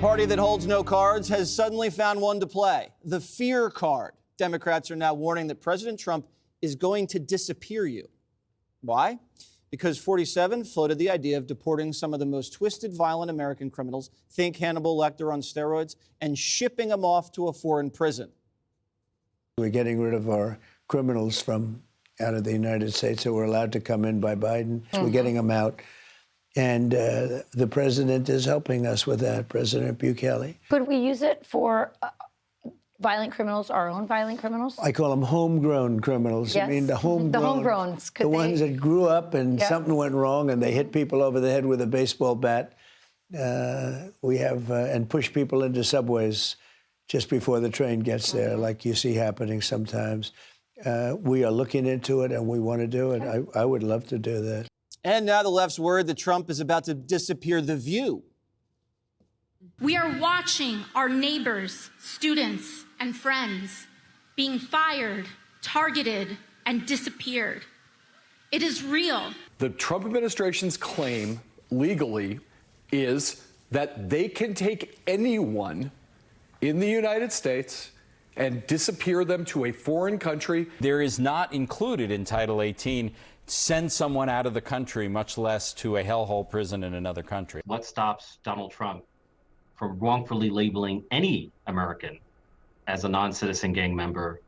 party that holds no cards has suddenly found one to play, the fear card. Democrats are now warning that President Trump is going to disappear you. Why? Because 47 floated the idea of deporting some of the most twisted, violent American criminals, think Hannibal Lecter on steroids, and shipping them off to a foreign prison. We're getting rid of our criminals from out of the United States that were allowed to come in by Biden. We're getting them out. And the president is helping us with that, President Bukele. Could we use it for violent criminals, our own violent criminals? I call them homegrown criminals. Yes. I mean, the homegrowns. The ones that grew up and something went wrong and they hit people over the head with a baseball bat. We have, and push people into subways just before the train gets there, like you see happening sometimes. We are looking into it and we want to do it. I would love to do that. And now the left's word that Trump is about to disappear The View. We are watching our neighbors, students, and friends being fired, targeted, and disappeared. It is real. The Trump administration's claim legally is that they can take anyone in the United States and disappear them to a foreign country. There is not included in Title 18 send someone out of the country, much less to a hellhole prison in another country. What stops Donald Trump from wrongfully labeling any American as a non-citizen gang member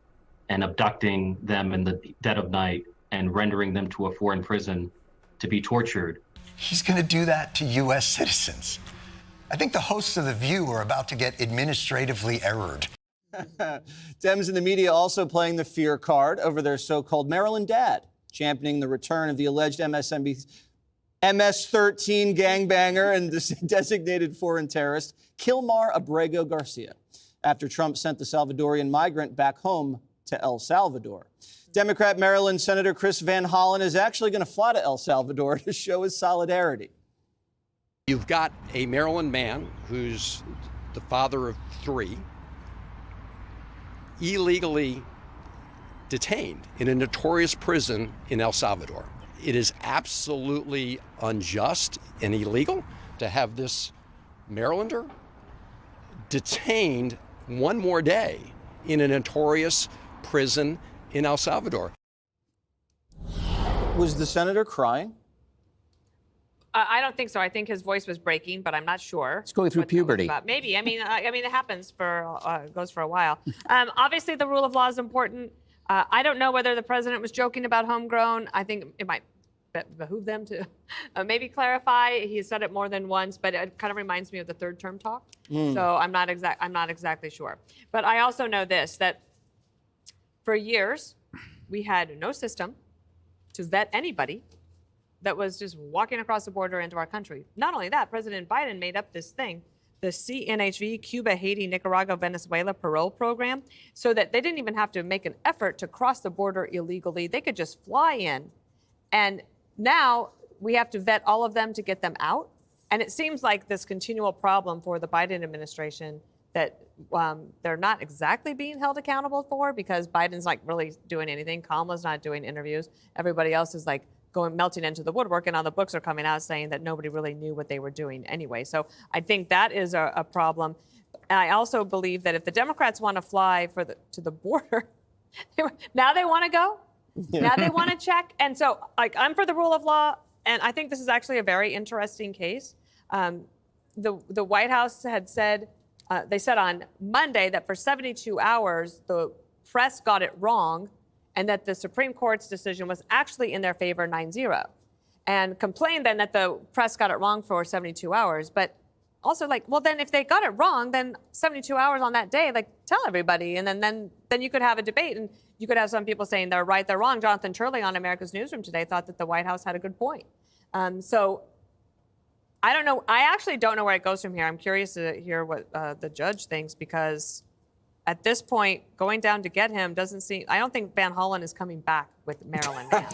and abducting them in the dead of night and rendering them to a foreign prison to be tortured? He's going to do that to U.S. citizens. I think the hosts of The View are about to get administratively errored. Dems in the media also playing the fear card over their so-called Maryland dad, championing the return of the alleged MS-13 gangbanger and designated foreign terrorist, Kilmar Abrego Garcia, after Trump sent the Salvadorian migrant back home to El Salvador. Democrat Maryland Senator Chris Van Hollen is actually going to fly to El Salvador to show his solidarity. You've got a Maryland man who's the father of 3, illegally detained in a notorious prison in El Salvador. It is absolutely unjust and illegal to have this Marylander detained one more day in a notorious prison in El Salvador. Was the senator crying? I don't think so. I think his voice was breaking, but I'm not sure. It's going through puberty. Maybe. I mean, it happens goes for a while. Obviously, the rule of law is important. I don't know whether the president was joking about homegrown. I think it might behoove them to maybe clarify. He said it more than once, but it kind of reminds me of the third term talk. So I'm not exactly sure. But I also know this, that for years we had no system to vet anybody that was just walking across the border into our country. Not only that, President Biden made up this thing, the CNHV, Cuba, Haiti, Nicaragua, Venezuela parole program, so that they didn't even have to make an effort to cross the border illegally. They could just fly in. And now we have to vet all of them to get them out. And it seems like this continual problem for the Biden administration that they're not exactly being held accountable for, because Biden's not really doing anything. Kamala's not doing interviews. Everybody else is like melting into the woodwork, and all the books are coming out saying that nobody really knew what they were doing anyway. So I think that is a problem. And I also believe that if the Democrats want to fly to the border, now they want to go, now they want to check. And so I'm for the rule of law, and I think this is actually a very interesting case. The White House had said, they said on Monday that for 72 hours, the press got it wrong, and that the Supreme Court's decision was actually in their favor 9-0, and complained then that the press got it wrong for 72 hours. But also well, then if they got it wrong, then 72 hours on that day, tell everybody. And then you could have a debate, and you could have some people saying they're right, they're wrong. Jonathan Turley on America's Newsroom today thought that the White House had a good point. So I don't know. I actually don't know where it goes from here. I'm curious to hear what the judge thinks, because at this point, going down to get him doesn't seem. I don't think Van Hollen is coming back with Maryland now.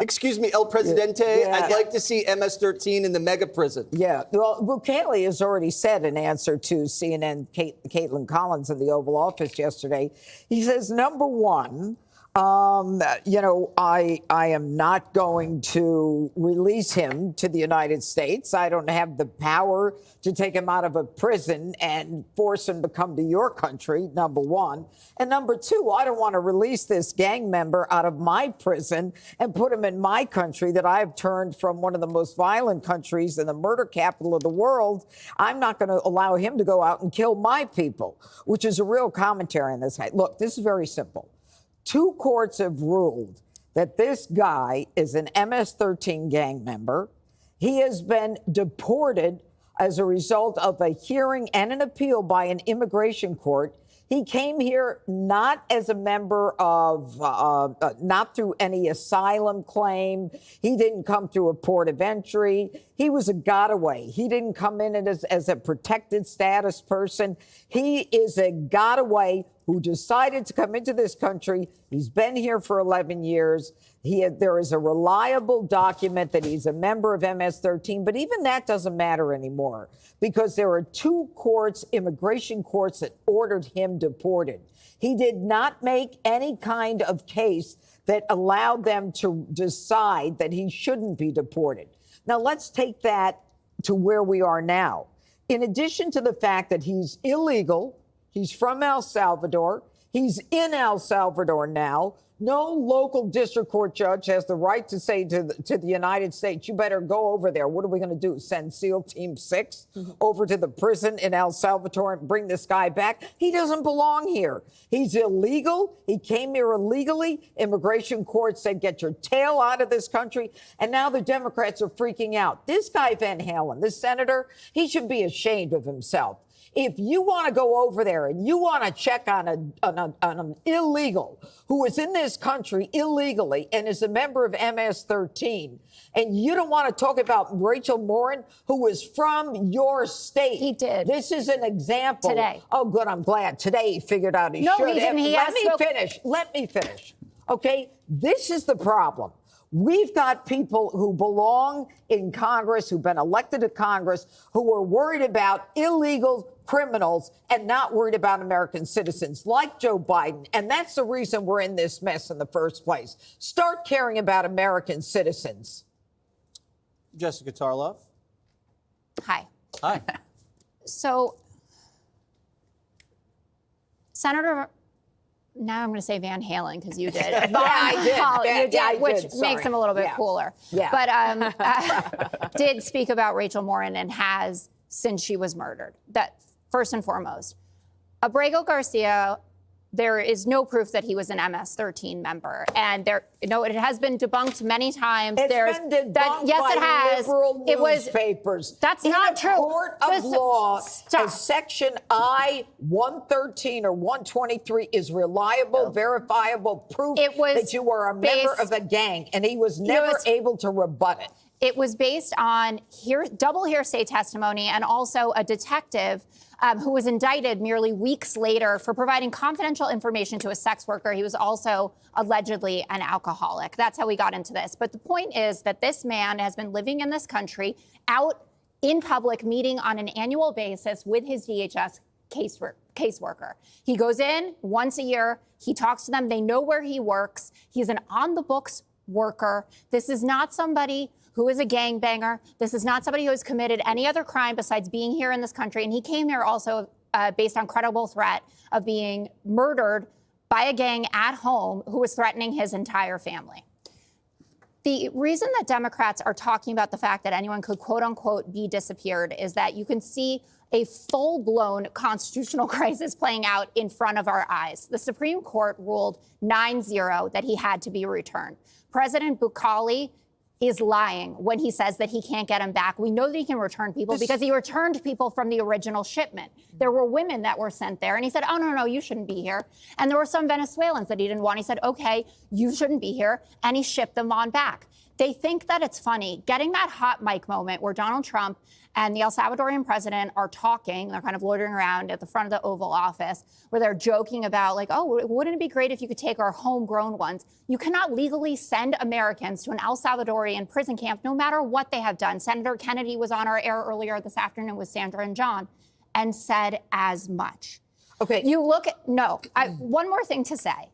Excuse me, El Presidente. Yeah. I'd like to see MS-13 in the mega prison. Yeah. Well, Bukele has already said in answer to CNN, Caitlin Collins in the Oval Office yesterday, he says, number one, I am not going to release him to the United States. I don't have the power to take him out of a prison and force him to come to your country, number one. And number two, I don't want to release this gang member out of my prison and put him in my country that I've turned from one of the most violent countries and the murder capital of the world. I'm not going to allow him to go out and kill my people, which is a real commentary on this. Look, this is very simple. 2 courts have ruled that this guy is an MS-13 gang member. He has been deported as a result of a hearing and an appeal by an immigration court. He came here not as a member of, not through any asylum claim. He didn't come through a port of entry. He was a got-away. He didn't come in as a protected status person. He is a got-away who decided to come into this country. He's been here for 11 years. There is a reliable document that he's a member of MS-13, but even that doesn't matter anymore because there are 2 courts, immigration courts, that ordered him deported. He did not make any kind of case that allowed them to decide that he shouldn't be deported. Now, let's take that to where we are now. In addition to the fact that he's illegal, he's from El Salvador, he's in El Salvador now. No local district court judge has the right to say to the United States, you better go over there. What are we going to do? Send SEAL Team 6 over to the prison in El Salvador and bring this guy back? He doesn't belong here. He's illegal. He came here illegally. Immigration court said, get your tail out of this country. And now the Democrats are freaking out. This guy, Van Halen, this senator, he should be ashamed of himself. If you want to go over there and you want to check on an illegal who is in this country illegally and is a member of MS-13, and you don't want to talk about Rachel Morin, who is from your state. He did. This is an example. Today. Oh, good. I'm glad. Today he figured out he should. No, he didn't. Let me finish. Okay? This is the problem. We've got people who belong in Congress, who've been elected to Congress, who are worried about illegal criminals and not worried about American citizens like Joe Biden. And that's the reason we're in this mess in the first place. Start caring about American citizens. Jessica Tarlov. Hi. Hi. So, Senator, now I'm going to say Van Halen because you did. Yeah, I did. Which makes him a little bit cooler. Yeah. But did speak about Rachel Morin and has since she was murdered. That first and foremost. Abrego Garcia, there is no proof that he was an MS-13 member, and it has been debunked many times. It's been debunked yes, it by has. liberal newspapers. That's not true. In a court of law, a section I-113 or 123 is reliable, verifiable proof that you were a member of a gang, and he was never able to rebut it. It was based on double hearsay testimony and also a detective who was indicted merely weeks later for providing confidential information to a sex worker. He was also allegedly an alcoholic. That's how we got into this. But the point is that this man has been living in this country, out in public, meeting on an annual basis with his DHS caseworker. He goes in once a year. He talks to them. They know where he works. He's an on-the-books worker. This is not somebody who is a gangbanger. This is not somebody who has committed any other crime besides being here in this country. And he came here also based on credible threat of being murdered by a gang at home who was threatening his entire family. The reason that Democrats are talking about the fact that anyone could, quote unquote, be disappeared is that you can see a full-blown constitutional crisis playing out in front of our eyes. The Supreme Court ruled 9-0 that he had to be returned. President Bukhari is lying when he says that he can't get him back. We know that he can return people because he returned people from the original shipment. There were women that were sent there, and he said, oh, no, you shouldn't be here. And there were some Venezuelans that he didn't want. He said, okay, you shouldn't be here, and he shipped them on back. They think that it's funny. Getting that hot mic moment where Donald Trump and the El Salvadorian president are talking, they're kind of loitering around at the front of the Oval Office, where they're joking about, like, oh, wouldn't it be great if you could take our homegrown ones? You cannot legally send Americans to an El Salvadorian prison camp, no matter what they have done. Senator Kennedy was on our air earlier this afternoon with Sandra and John and said as much. Okay. One more thing to say.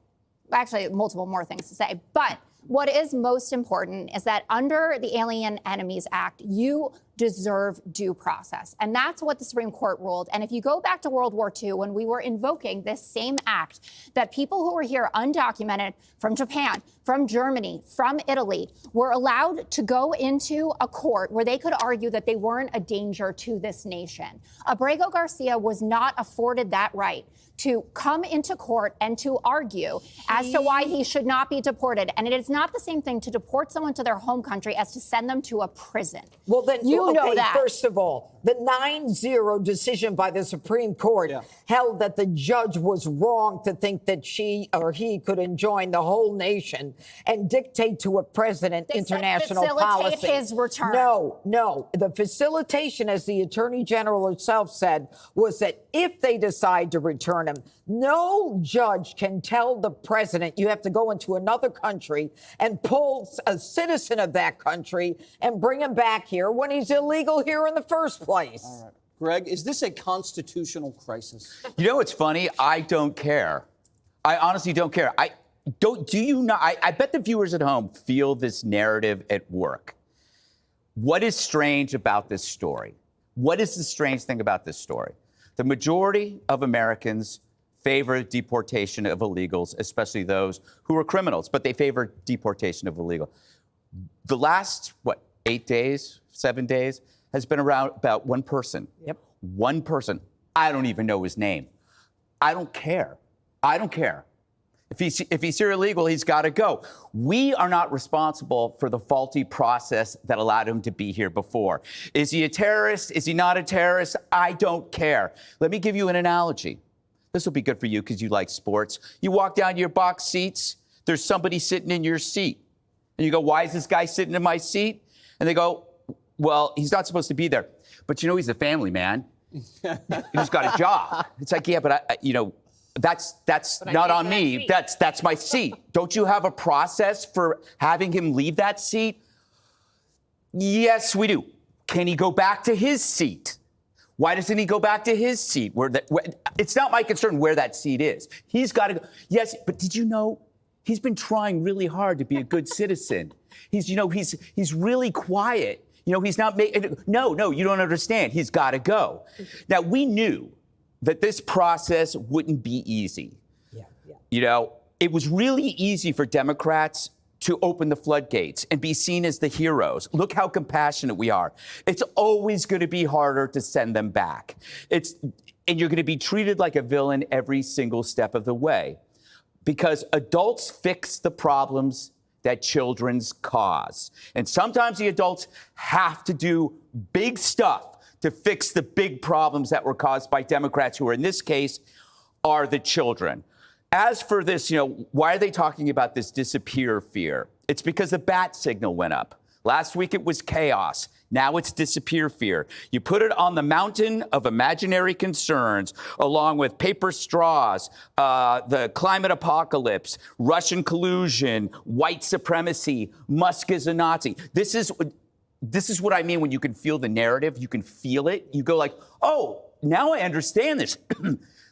actually multiple more things to say. But what is most important is that under the Alien Enemies Act, you deserve due process. And that's what the Supreme Court ruled. And if you go back to World War II, when we were invoking this same act, that people who were here undocumented from Japan, from Germany, from Italy, were allowed to go into a court where they could argue that they weren't a danger to this nation. Abrego Garcia was not afforded that right to come into court and to argue as to why he should not be deported. And it is not the same thing to deport someone to their home country as to send them to a prison. Well, then, you know that. First of all, the 9-0 decision by the Supreme Court held that the judge was wrong to think that she or he could enjoin the whole nation and dictate to a president international policy. Facilitate his return. No. The facilitation, as the Attorney General herself said, was that if they decide to return him, no judge can tell the president you have to go into another country and pull a citizen of that country and bring him back here when he's illegal here in the first place. All right. Greg, is this a constitutional crisis? You know what's funny? I don't care. I honestly don't care. Do you not? I bet the viewers at home feel this narrative at work. What is strange about this story? What is the strange thing about this story? The majority of Americans favor deportation of illegals, especially those who are criminals, but they favor deportation of illegal. The last, 8 days, 7 days, has been around about one person. Yep. One person. I don't even know his name. I don't care. I don't care. If he's here illegal, he's got to go. We are not responsible for the faulty process that allowed him to be here before. Is he a terrorist? Is he not a terrorist? I don't care. Let me give you an analogy. This will be good for you because you like sports. You walk down to your box seats. There's somebody sitting in your seat. And you go, why is this guy sitting in my seat? And they go, well, he's not supposed to be there. But you know, he's a family man. He's got a job. It's like, yeah, but that's not on me. That's my seat. Don't you have a process for having him leave that seat? Yes, we do. Can he go back to his seat? Why doesn't he go back to his seat? It's not my concern where that seat is. He's got to go. Yes, but did you know he's been trying really hard to be a good citizen? He's really quiet. He's not making. No, you don't understand. He's got to go. Now, we knew that this process wouldn't be easy. Yeah. It was really easy for Democrats to open the floodgates and be seen as the heroes. Look how compassionate we are. It's always going to be harder to send them back. And you're going to be treated like a villain every single step of the way because adults fix the problems that children's cause. And sometimes the adults have to do big stuff to fix the big problems that were caused by Democrats, who are, in this case, are the children. As for this, why are they talking about this disappear fear? It's because the bat signal went up. Last week it was chaos. Now it's disappear fear. You put it on the mountain of imaginary concerns, along with paper straws, the climate apocalypse, Russian collusion, white supremacy, Musk is a Nazi. This is what I mean when you can feel the narrative. You can feel it. You go like, oh, now I understand this.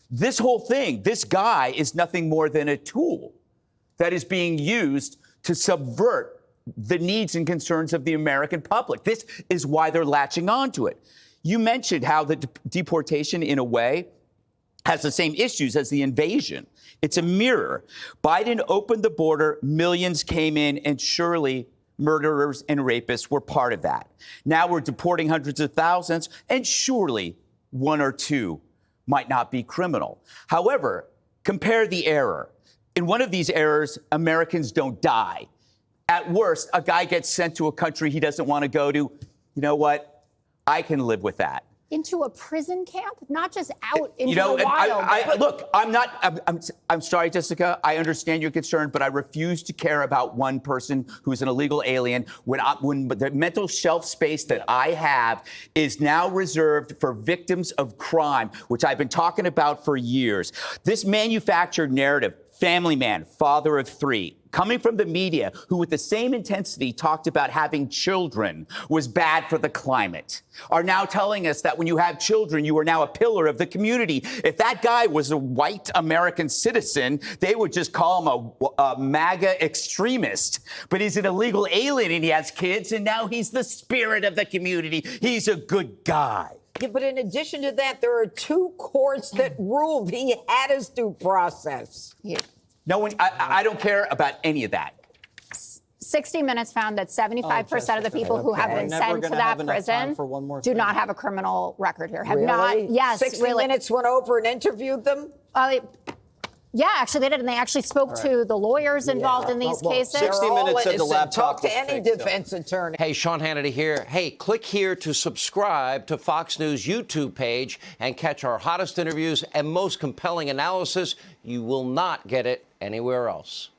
This whole thing, this guy is nothing more than a tool that is being used to subvert the needs and concerns of the American public. This is why they're latching onto it. You mentioned how the deportation, in a way, has the same issues as the invasion. It's a mirror. Biden opened the border, millions came in, and surely murderers and rapists were part of that. Now we're deporting hundreds of thousands, and surely one or two might not be criminal. However, compare the error. In one of these errors, Americans don't die. At worst, a guy gets sent to a country he doesn't want to go to. You know what? I can live with that. Into a prison camp, not just out into the wild. Look, I'm sorry, Jessica. I understand your concern, but I refuse to care about one person who's an illegal alien when the mental shelf space that I have is now reserved for victims of crime, which I've been talking about for years. This manufactured narrative, family man, father of three, coming from the media who with the same intensity talked about having children was bad for the climate, are now telling us that when you have children, you are now a pillar of the community. If that guy was a white American citizen, they would just call him a MAGA extremist. But he's an illegal alien and he has kids, and now he's the spirit of the community. He's a good guy. Yeah, but in addition to that, there are 2 courts that ruled he had his due process. Yeah. No one, I don't care about any of that. 60 Minutes found that 75% of the people who have been sent to that prison do not have a criminal record here. Have not. Yes, 60 Minutes went over and interviewed them? Yeah, actually they did, and they actually spoke to the lawyers involved in these cases. 60 Minutes said the laptop Talk to any defense attorney. Hey, Sean Hannity here. Hey, click here to subscribe to Fox News YouTube page and catch our hottest interviews and most compelling analysis. You will not get it anywhere else.